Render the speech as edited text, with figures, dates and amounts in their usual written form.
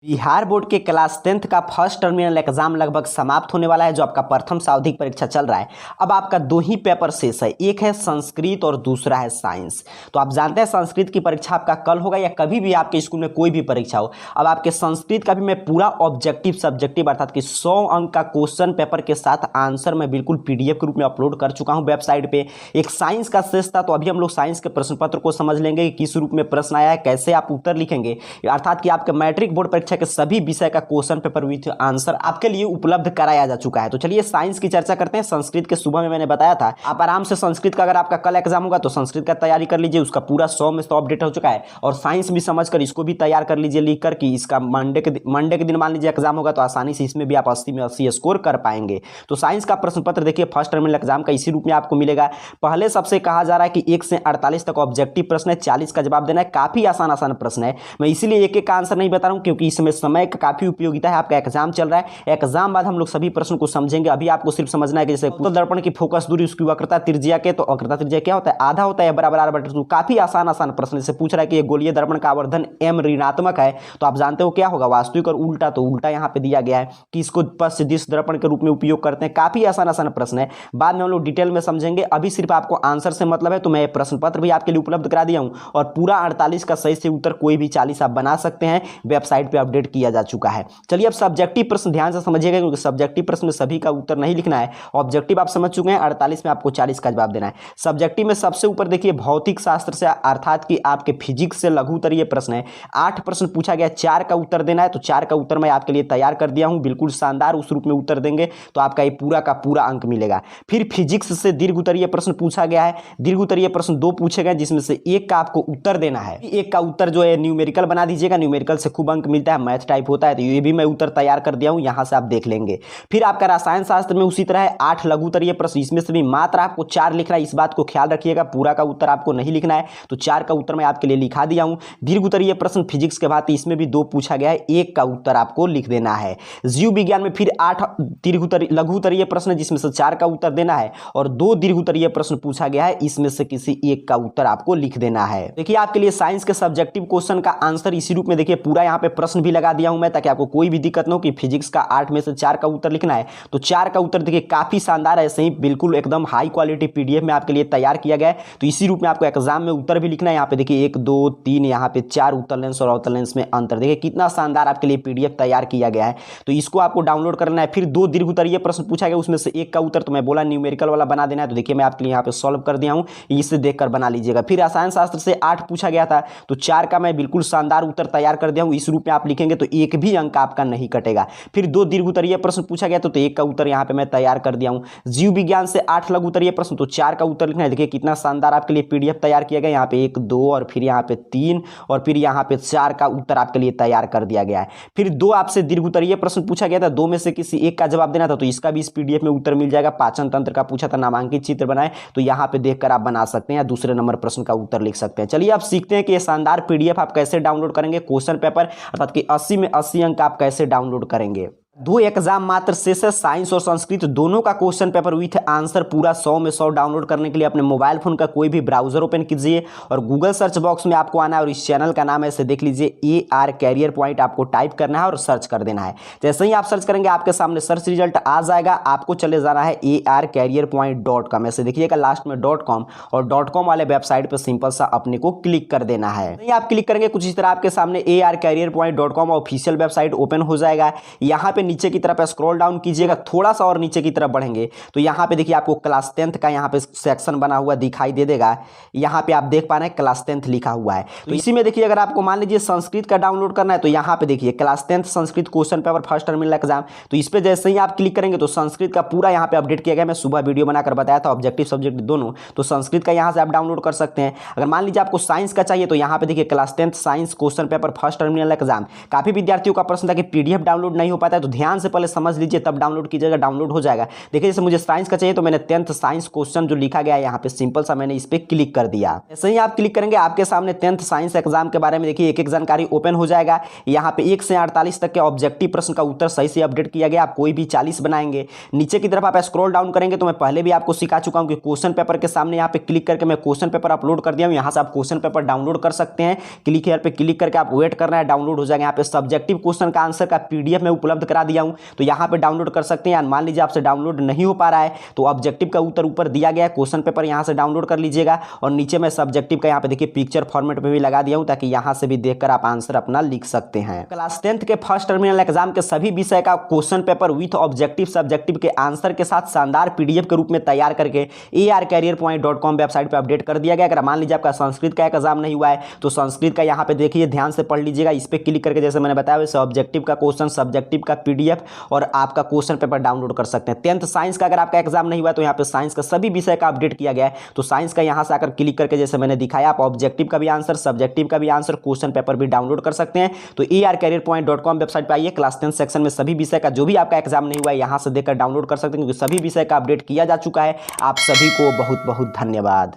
Bihar board के class 10th का first terminal exam लगभग समाप्त होने वाला है। जो आपका प्रथम सावधिक परीक्षा चल रहा है, अब आपका दो ही पेपर शेष है, एक है संस्कृत और दूसरा है साइंस। तो आप जानते हैं संस्कृत की परीक्षा आपका कल होगा या कभी भी आपके स्कूल में कोई भी परीक्षा हो। अब आपके संस्कृत का भी मैं पूरा ऑब्जेक्टिव सब्जेक्टिव अर्थात कि 100 अंक का क्वेश्चन पेपर के साथ आंसर मैं बिल्कुल पीडीएफ के रूप में अपलोड कर चुका हूं वेबसाइट पे। एक साइंस का शेष था, तो अभी हम लोग साइंस के प्रश्न पत्र को समझ लेंगे कि किस रूप में प्रश्न आया है, कैसे आप उत्तर लिखेंगे, अर्थात कि आपके मैट्रिक बोर्ड परीक्षा के सभी विषय का क्वेश्चन पेपर विथ आंसर आपके लिए उपलब्ध कराया जा चुका है। तो चलिए साइंस की चर्चा करते हैं। संस्कृत के सुबह में मैंने बताया था, आप आराम से संस्कृत का अगर आपका कल एग्जाम होगा तो संस्कृत का तैयारी कर लीजिए, उसका पूरा 100 में 100 अपडेट हो चुका है। और साइंस भी समझकर इसको भी तैयार कर लीजिए लिख कर कि इसका मंडे के दिन मान लीजिए एग्जाम होगा तो आसानी से इसमें भी आप 80 में 80 स्कोर कर पाएंगे। तो साइंस का प्रश्न पत्र देखिए फर्स्ट टर्मिनल एग्जाम का इसी रूप में आपको मिलेगा। पहले सबसे कहा जा रहा है कि 1 से 48 तक ऑब्जेक्टिव प्रश्न है, 40 का जवाब देना है। काफी आसान प्रश्न है, मैं इसीलिए एक एक का आंसर नहीं बता रहा हूं क्योंकि इसमें समय का काफी उपयोगिता है। आपका एग्जाम चल रहा है, एग्जाम बाद हम लोग सभी प्रश्नों को समझेंगे। अभी आपको सिर्फ समझना है कि जैसे उत्तल दर्पण की फोकस दूरी उसकी वक्रता त्रिज्या के, तो वक्रता त्रिज्या क्या होता है, आधा होता है बराबर r/2। काफी आसान प्रश्न से पूछ रहा है कि गोलीय दर्पण का आवर्धन m ऋणात्मक है, तो आप जानते हो क्या होगा वास्तविक और उल्टा, तो उल्टा यहां पे दिया गया है कि इसको पश्च दिश दर्पण के रूप में उपयोग करते हैं। काफी आसान प्रश्न है, बाद में हम लोग डिटेल में समझेंगे। अभी सिर्फ आपको आंसर से मतलब है, तो मैं प्रश्न पत्र भी आपके लिए उपलब्ध करा दिया हूं और पूरा 48 का सही से उत्तर कोई भी 40 आप बना सकते हैं, वेबसाइट पे अपडेट किया जा चुका है। चलिए अब सब्जेक्टिव प्रश्न ध्यान से समझिएगा क्योंकि सब्जेक्टिव प्रश्न में सभी का उत्तर नहीं लिखना है। ऑब्जेक्टिव आप समझ चुके हैं, 48 में आपको 40 का जवाब देना है। सब्जेक्टिव में सबसे ऊपर देखिए भौतिक शास्त्र से अर्थात कि आपके फिजिक्स से लघु उत्तरीय प्रश्न है। 8 प्रश्न पूछा गया, 4 का उत्तर देना है, तो 4 का उत्तर मैं आपके लिए तैयार कर दिया हूं, बिल्कुल शानदार उस रूप में उत्तर देंगे तो आपका ये पूरा का पूरा अंक मिलेगा। फिर फिजिक्स से दीर्घ उत्तरीय प्रश्न पूछा गया है। दीर्घ उत्तरीय प्रश्न 2 पूछे गए जिसमें से एक का आपको उत्तर देना है। एक का उत्तर जो है न्यूमेरिकल बना दीजिएगा, न्यूमेरिकल से खूब अंक मिलता है, मैथ टाइप होता है, तो ये भी मैं उत्तर तैयार कर दिया हूं, यहां से आप देख लेंगे। फिर आपका रसायन शास्त्र में उसी तरह है, 8 लघु उत्तरीय प्रश्न, इसमें से भी मात्र आपको 4 लिख रहा है, इस बात को ख्याल रखिएगा, पूरा का उत्तर आपको नहीं लिखना है, तो 4 का उत्तर मैं आपके लिए लिखा दिया हूं। दीर्घ उत्तरीय प्रश्न फिजिक्स के बाद इसमें भी 2 पूछा गया है, 1 का उत्तर आपको लिख देना है। जीव विज्ञान में फिर 8 लघु उत्तरीय प्रश्न जिसमें से 4 का उत्तर देना है और 2 दीर्घ उत्तरीय प्रश्न पूछा गया है, इसमें से किसी एक का उत्तर आपको लिख देना है। देखिए आपके लिए साइंस के सब्जेक्टिव क्वेश्चन का आंसर इसी रूप में देखिए पूरा यहाँ पे प्रश्न भी लगा दिया हूं मैं, ताकि आपको कोई भी दिक्कत न हो कि फिजिक्स का 8 में से 4 का उत्तर लिखना है। तो 4 का उत्तर देखिए काफी शानदार है, ऐसे ही बिल्कुल एकदम हाई क्वालिटी पीडीएफ में आपके लिए तैयार किया गया है। तो इसी रूप में आपको एग्जाम में उत्तर भी लिखना है। यहाँ पे देखिए 1 2 3 यहाँ पे 4 उत्तल लेंस और अवतल लेंस में अंतर, देखिए कितना शानदार आपके लिए पीडीएफ तैयार किया गया है। तो इसको आपको डाउनलोड करना है। फिर 2 दीर्घ उत्तरीय प्रश्न पूछा गया, उसमें से 1 का उत्तर तो मैं बोला न्यूमेरिकल वाला बना देना है, तो देखिए मैं आपके लिए यहाँ पे सॉल्व कर दिया हूँ, इसे देखकर बना लीजिएगा। फिर रसायन शास्त्र से 8 पूछा गया था, तो 4 का मैं बिल्कुल शानदार उत्तर तैयार कर दिया हूँ, इस रूप में आप लिखेंगे तो एक भी अंक आपका नहीं कटेगा। फिर 2 दीर्घ उत्तरीय प्रश्न पूछा गया तो 1 का उत्तर यहाँ पे मैं तैयार कर दिया हूँ। जीव विज्ञान से 8 लघु उत्तरीय प्रश्न, तो 4 का उत्तर लिखना है। देखिए कितना शानदार आपके लिए पीडीएफ तैयार किया गया, यहाँ पे 1 2 और फिर यहाँ पे 3 और फिर यहाँ पे 4 का उत्तर आपके लिए तैयार कर दिया गया है। फिर 2 आपसे दीर्घ उत्तरीय प्रश्न पूछा गया था, 2 में से किसी एक का जवाब देना था, तो इसका भी इस पीडीएफ में उत्तर मिल जाएगा। पाचन तंत्र का पूछा था, नामांकित चित्र बनाए, तो यहाँ पे देखकर आप बना सकते हैं या दूसरे नंबर प्रश्न का उत्तर लिख सकते हैं। चलिए आप सीखते हैं कि ये शानदार पीडीएफ आप कैसे डाउनलोड करेंगे, क्वेश्चन पेपर अर्थात कि 80 में 80 अंक आप कैसे डाउनलोड करेंगे। 2 एग्जाम मात्र शेष है, साइंस और संस्कृत दोनों का क्वेश्चन पेपर विथ आंसर पूरा 100 में 100 डाउनलोड करने के लिए अपने मोबाइल फोन का कोई भी ब्राउजर ओपन कीजिए और गूगल सर्च बॉक्स में आपको आना है और इस चैनल का नाम है, इसे देख लीजिए AR कैरियर पॉइंट, आपको टाइप करना है और सर्च कर देना है। जैसे ही आप सर्च करेंगे आपके सामने सर्च रिजल्ट आ जाएगा, आपको चले जाना है arcarrierpoint.com, ऐसे देखिएगा लास्ट में .com और .com वाले वेबसाइट पर सिंपल सा अपने को क्लिक कर देना है। नहीं आप क्लिक करेंगे कुछ इस तरह आपके सामने arcarrierpoint.com ऑफिशियल वेबसाइट ओपन हो जाएगा। यहाँ पे नीचे की तरफ स्क्रॉल डाउन कीजिएगा, थोड़ा सा और नीचे की तरफ बढ़ेंगे तो यहाँ पे देखिए आपको क्लास 10th का यहाँ पे सेक्शन बना हुआ दिखाई दे देगा। यहाँ पे आप देख पा रहे हैं क्लास 10th लिखा हुआ है। तो इसी में देखिए अगर आपको मान लीजिए संस्कृत का डाउनलोड करना है तो यहाँ पे देखिए class 10th Sanskrit question paper first terminal exam, तो इस पे जैसे ही आप क्लिक करेंगे तो संस्कृत का पूरा यहाँ पे अपडेट किया गया। मैं सुबह वीडियो बनाकर बताया था ऑब्जेक्टिव सब्जेक्ट दोनों, तो संस्कृत का यहाँ से आप डाउनलोड कर सकते हैं। अगर मान लीजिए आपको साइंस का चाहिए तो यहाँ पे देखिए class 10th science question paper first terminal exam, काफी विद्यार्थियों का प्रश्न था कि पीडीएफ डाउनलोड नहीं हो पाता है, तो ध्यान से पहले समझ लीजिए तब डाउनलोड कीजिएगा, डाउनलोड हो जाएगा। देखिए जैसे मुझे साइंस का चाहिए तो मैंने 10th साइंस क्वेश्चन जो लिखा गया है यहाँ पे सिंपल सा मैंने इस पर क्लिक कर दिया। जैसे ही आप क्लिक करेंगे आपके सामने 10th साइंस एग्जाम के बारे में देखिए एक एक जानकारी ओपन हो जाएगा। यहाँ पे 1 से 48 तक के ऑब्जेक्टिव प्रश्न का उत्तर सही से अपडेट किया गया। आप कोई भी 40 बनाएंगे। नीचे की तरफ आप स्क्रॉल डाउन करेंगे तो मैं पहले भी आपको सिखा चुका हूँ कि क्वेश्चन पेपर के सामने यहाँ पे क्लिक करके मैं क्वेश्चन पेपर अपलोड कर दिया हूँ। यहाँ से आप क्वेश्चन पेपर डाउनलोड कर सकते हैं। क्लिक हियर पे क्लिक करके आप वेट करना है, डाउनलोड हो जाएगा। यहाँ पे सब्जेक्टिव क्वेश्चन का आंसर का पीडीएफ में उपलब्ध करा दिया हूँ, तो यहाँ पे डाउनलोड कर सकते हैं। मान लीजिए आपसे डाउनलोड नहीं हो पा रहा है तो ऑब्जेक्टिव का उत्तर ऊपर दिया गया है, क्वेश्चन पेपर यहाँ से डाउनलोड कर लीजिएगा। और नीचे में सब्जेक्टिव का यहाँ पे देखिए पिक्चर फॉर्मेट में भी लगा दिया हूँ ताकि यहाँ से भी देखकर आप आंसर अपना लिख सकते हैं। क्लास 10th के फर्स्ट टर्मिनल एग्जाम के सभी विषय का question paper with objective subjective के आंसर के साथ शानदार पीडीएफ के रूप में तैयार करके arcareerpoint.com वेबसाइट पर अपडेट कर दिया गया। अगर मान लीजिए आपका संस्कृत का एग्जाम नहीं हुआ है तो संस्कृत का यहाँ पे देखिए ध्यान से पढ़ लीजिएगा। इस पर क्लिक करके जैसे मैंने बताया वैसे ऑब्जेक्टिव का क्वेश्चन, सब्जेक्टिव का पीडीएफ और आपका क्वेश्चन पेपर डाउनलोड कर सकते हैं। 10th साइंस का अगर आपका एग्जाम नहीं हुआ तो यहाँ पे साइंस का सभी विषय का अपडेट किया गया है। तो साइंस का यहाँ से आकर क्लिक करके जैसे मैंने दिखाया आप ऑब्जेक्टिव का भी आंसर, सब्जेक्टिव का भी आंसर, क्वेश्चन पेपर भी डाउनलोड कर सकते हैं। तो arcareerpoint.com वेबसाइट पर आइए, क्लास 10 सेक्शन में सभी विषय का जो भी आपका एग्जाम नहीं हुआ है यहाँ से देखकर डाउनलोड कर सकते हैं, क्योंकि सभी विषय का अपडेट किया जा चुका है। आप सभी को बहुत बहुत धन्यवाद।